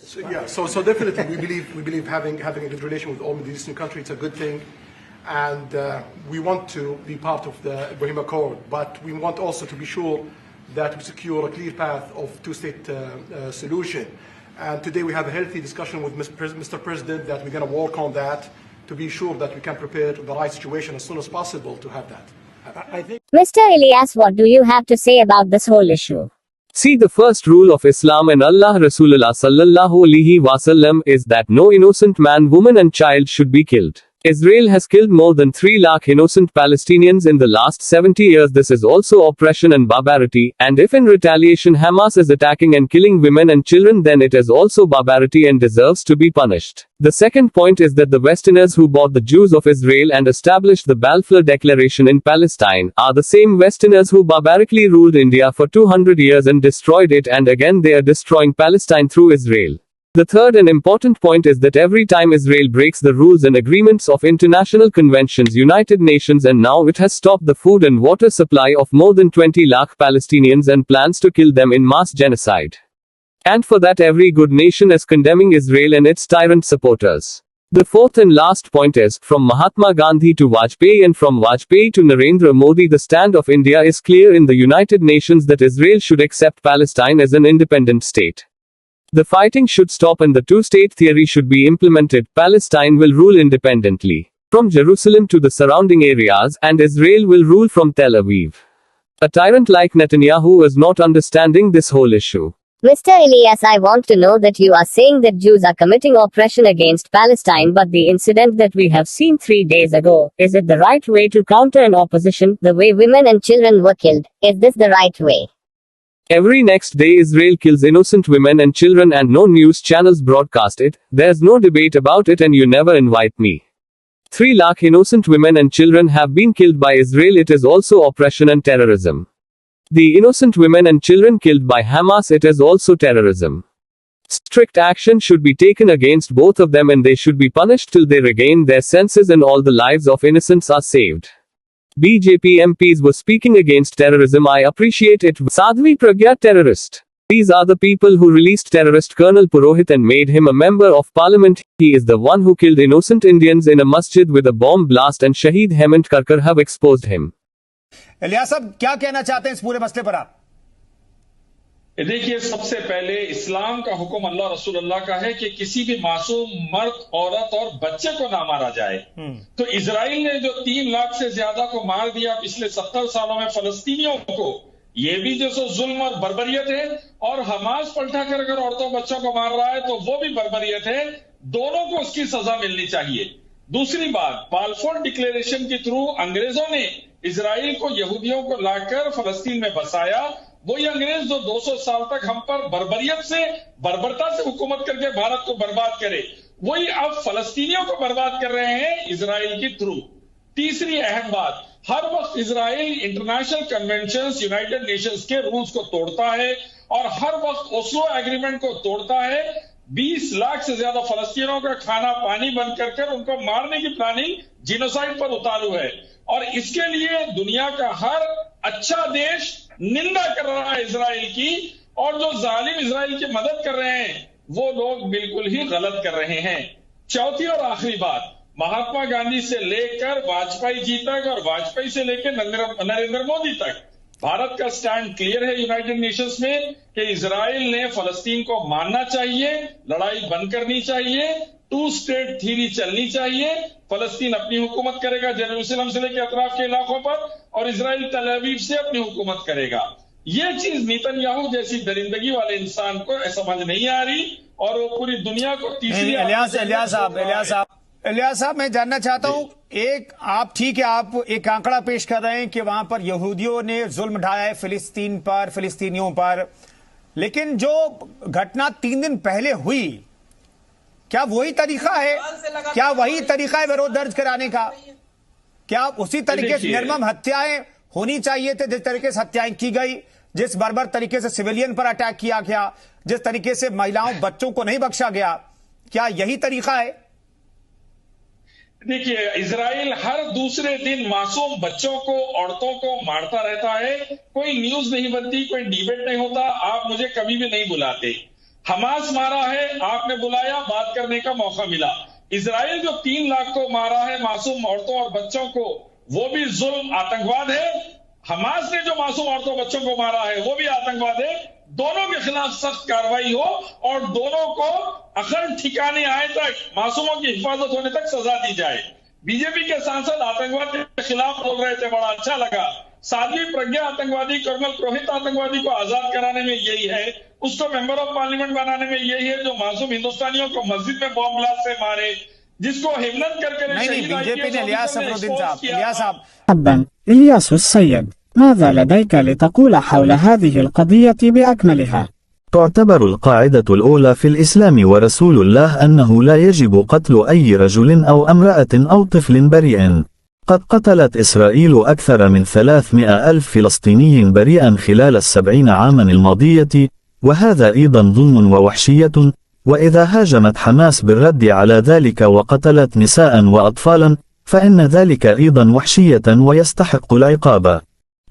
So definitely we believe having a good relation with all Middle Eastern countries, it's a good thing, and we want to be part of the Ibrahim Accord, but we want also to be sure that we secure a clear path of two-state solution. And today we have a healthy discussion with Mr. President that we're going to work on that to be sure that we can prepare the right situation as soon as possible to have that. I think. Mr. Ilyas, what do you have to say about this whole issue? See, the first rule of Islam and Allah Rasulullah sallallahu alaihi wasallam is that no innocent man, woman and child should be killed. Israel has killed more than 3 lakh innocent Palestinians in the last 70 years. This is also oppression and barbarity, and if in retaliation Hamas is attacking and killing women and children, then it is also barbarity and deserves to be punished. The second point is that the Westerners who bought the Jews of Israel and established the Balfour Declaration in Palestine are the same Westerners who barbarically ruled India for 200 years and destroyed it, and again they are destroying Palestine through Israel. The third and important point is that every time Israel breaks the rules and agreements of international conventions, United Nations, and now it has stopped the food and water supply of more than 20 lakh Palestinians and plans to kill them in mass genocide. And for that every good nation is condemning Israel and its tyrant supporters. The fourth and last point is, from Mahatma Gandhi to Vajpayee and from Vajpayee to Narendra Modi, the stand of India is clear in the United Nations that Israel should accept Palestine as an independent state. The fighting should stop and the two-state theory should be implemented. Palestine will rule independently from Jerusalem to the surrounding areas, and Israel will rule from Tel Aviv. A tyrant like Netanyahu is not understanding this whole issue. Mr. Ilyas, I want to know that you are saying that Jews are committing oppression against Palestine, but the incident that we have seen 3 days ago, is it the right way to counter an opposition? The way women and children were killed, is this the right way? Every next day Israel kills innocent women and children and no news channels broadcast it. There's no debate about it and you never invite me. 3 lakh innocent women and children have been killed by Israel. It is also oppression and terrorism. The innocent women and children killed by Hamas, it is also terrorism. Strict action should be taken against both of them and they should be punished till they regain their senses and all the lives of innocents are saved. BJP MPs were speaking against terrorism. I appreciate it. Sadhvi Pragya terrorist. These are the people who released terrorist Colonel Purohit and made him a member of parliament. He is the one who killed innocent Indians in a masjid with a bomb blast, and Shahid Hemant Karkar have exposed him. Ilyas साहब क्या कहना चाहते हैं इस पूरे मसले पर आप? देखिए, सबसे पहले इस्लाम का हुक्म अल्लाह रसूलुल्लाह का है कि किसी भी मासूम मर्द, औरत और बच्चे को ना मारा जाए। तो इजराइल ने जो 3 लाख से ज्यादा को मार दिया पिछले 70 सालों में फलस्तीनियों को, ये भी जो जुल्म और बर्बरियत है। और हमास पलटा कर अगर औरतों बच्चों को मार रहा है तो वो भी बर्बरियत है। दोनों को उसकी सजा मिलनी चाहिए। दूसरी बात, बाल्फोर डिक्लेरेशन के थ्रू अंग्रेजों ने इजराइल को, यहूदियों को लाकर फलस्तीन में बसाया। वही अंग्रेज जो 200 साल तक हम पर बर्बरियत से, बर्बरता से हुकूमत करके भारत को बर्बाद करे, वही अब फलस्तीनियों को बर्बाद कर रहे हैं इजराइल के थ्रू। तीसरी अहम बात, हर वक्त Israel international conventions, United Nations के रूल्स को तोड़ता है और हर वक्त ओस्लो एग्रीमेंट को तोड़ता है। 20 लाख से ज्यादा फलस्तीनियों का खाना पानी बंद कर उनको मारने की प्लानिंग जिनोसाइड पर उतारू है। और इसके लिए दुनिया का हर अच्छा देश निंदा कर रहा है इजराइल की, और जो जालिम इजराइल की मदद कर रहे हैं वो लोग बिल्कुल ही गलत कर रहे हैं। चौथी और आखिरी बात, महात्मा गांधी से लेकर वाजपेयी जी तक और वाजपेयी से लेकर नरेंद्र मोदी तक भारत का स्टैंड क्लियर है यूनाइटेड नेशंस में कि इजराइल ने फलस्तीन को मानना चाहिए, लड़ाई बंद करनी चाहिए, 2 स्टेट थ्योरी चलनी चाहिए। फलस्तीन अपनी हुकूमत करेगा जेरूसलम से लेकर अतराफ के इलाकों पर, और इजराइल तल अवीव से अपनी हुकूमत करेगा। ये चीज नेतन्याहू जैसी दरिंदगी वाले इंसान को समझ नहीं आ रही, और वो पूरी दुनिया को तीसरी। इलियास साहब, मैं जानना चाहता हूं, एक आप ठीक है, आप एक आंकड़ा पेश कर रहे हैं कि वहां पर यहूदियों ने जुल्म ढाया है फिलिस्तीन पर, फिलिस्तीनियों पर, लेकिन जो घटना 3 दिन पहले हुई, क्या वही तरीका है? क्या वही तरीका है विरोध दर्ज कराने का? क्या उसी तरीके से निर्मम हत्याएं होनी चाहिए थे जिस तरीके से हत्याएं की गई, जिस बर्बर तरीके से सिविलियन पर अटैक किया गया, जिस तरीके से महिलाओं बच्चों को नहीं बख्शा गया? क्या यही तरीका है? देखिए, इजराइल हर दूसरे दिन मासूम बच्चों को, औरतों को मारता रहता है। कोई न्यूज नहीं बनती, कोई डिबेट नहीं होता, आप मुझे कभी भी नहीं बुलाते। हमास मारा है, आपने बुलाया, बात करने का मौका मिला। इजराइल जो 3 लाख को मारा है, मासूम औरतों और बच्चों को, वो भी जुल्म, आतंकवाद है। हमास ने जो मासूम औरतों बच्चों को मारा है वो भी आतंकवाद है। दोनों के खिलाफ सख्त कार्रवाई हो और दोनों को अखंड ठिकाने आए तक, मासूमों की हिफाजत होने तक सजा दी जाए। बीजेपी के सांसद आतंकवाद के खिलाफ बोल रहे थे, बड़ा अच्छा लगा। साध्वी प्रज्ञा आतंकवादी, कर्नल रोहित आतंकवादी को आजाद कराने में यही है, उसको मेंबर ऑफ पार्लियामेंट बनाने में यही है, जो मासूम हिंदुस्तानियों को मस्जिद में बॉम्ब ब्लास्ट से मारे, जिसको हिम्मत करके नहीं बीजेपी ने इलियास सफरुद्दीन साहब, इलियास साहब مرحبا إلياس السيد، ماذا لديك لتقول حول هذه القضية بأكملها؟ تعتبر القاعدة الأولى في الإسلام ورسول الله أنه لا يجب قتل أي رجل أو امرأة أو طفل بريء. قد قتلت إسرائيل أكثر من 300 ألف فلسطيني بريئا خلال 70 عاما الماضية، وهذا أيضا ظلم ووحشية. وإذا هاجمت حماس بالرد على ذلك وقتلت نساء وأطفالا فإن ذلك أيضا وحشية ويستحق العقاب.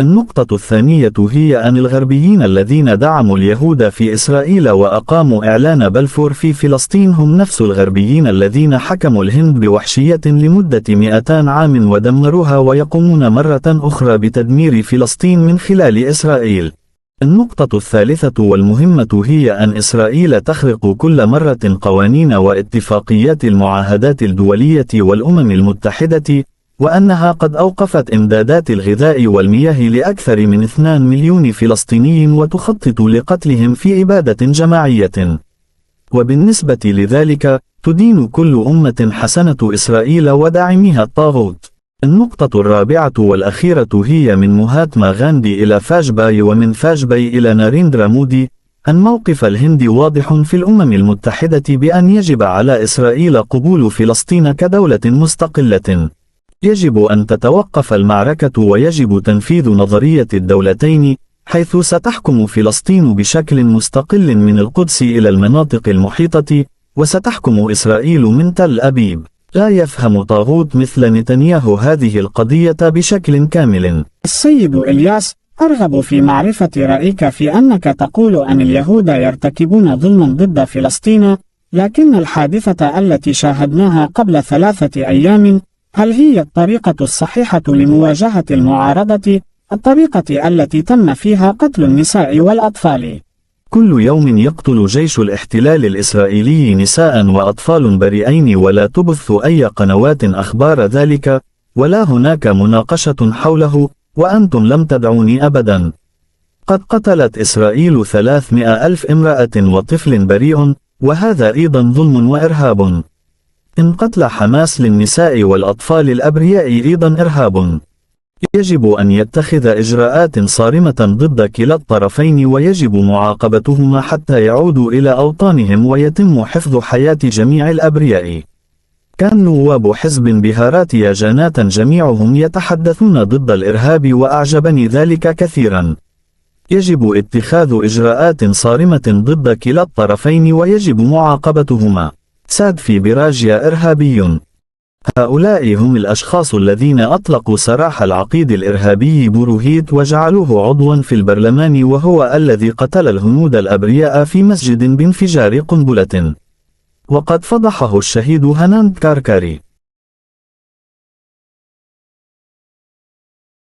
النقطة الثانية هي أن الغربيين الذين دعموا اليهود في إسرائيل وأقاموا إعلان بلفور في فلسطين هم نفس الغربيين الذين حكموا الهند بوحشية لمدة 200 عام ودمروها، ويقومون مرة أخرى بتدمير فلسطين من خلال إسرائيل. النقطة الثالثة والمهمة هي أن إسرائيل تخرق كل مرة قوانين واتفاقيات المعاهدات الدولية والأمم المتحدة، وأنها قد أوقفت إمدادات الغذاء والمياه لأكثر من 2 مليون فلسطيني وتخطط لقتلهم في إبادة جماعية. وبالنسبة لذلك تدين كل أمة حسنة إسرائيل وداعميها الطاغوت. النقطة الرابعة والأخيرة هي من مهاتما غاندي إلى فاجباي ومن فاجباي إلى ناريندرا مودي أن موقف الهند واضح في الأمم المتحدة بأن يجب على إسرائيل قبول فلسطين كدولة مستقلة. يجب أن تتوقف المعركة ويجب تنفيذ نظرية الدولتين، حيث ستحكم فلسطين بشكل مستقل من القدس إلى المناطق المحيطة، وستحكم إسرائيل من تل أبيب. لا يفهم طاغوت مثل نتنياهو هذه القضية بشكل كامل. السيد إلياس، أرغب في معرفة رأيك في أنك تقول أن اليهود يرتكبون ظلما ضد فلسطين، لكن الحادثة التي شاهدناها قبل 3 أيام هل هي الطريقة الصحيحة لمواجهة المعارضة، الطريقة التي تم فيها قتل النساء والأطفال؟ كل يوم يقتل جيش الاحتلال الإسرائيلي نساء وأطفال بريئين، ولا تبث أي قنوات أخبار ذلك، ولا هناك مناقشة حوله، وأنتم لم تدعوني أبدا. قد قتلت إسرائيل 300 ألف امرأة وطفل بريء، وهذا أيضا ظلم وإرهاب. إن قتل حماس للنساء والأطفال الأبرياء أيضا إرهاب. يجب أن يتخذ إجراءات صارمة ضد كلا الطرفين، ويجب معاقبتهما حتى يعودوا إلى أوطانهم ويتم حفظ حياة جميع الأبرياء. كان نواب حزب بهاراتيا جانات جميعهم يتحدثون ضد الإرهاب، وأعجبني ذلك كثيرا. يجب اتخاذ إجراءات صارمة ضد كلا الطرفين ويجب معاقبتهما. ساد في براجيا إرهابي. هؤلاء هم الأشخاص الذين أطلقوا سراح العقيد الإرهابي بروهيت وجعلوه عضوا في البرلمان، وهو الذي قتل الهنود الأبرياء في مسجد بانفجار قنبلة. وقد فضحه الشهيد هناند كاركاري.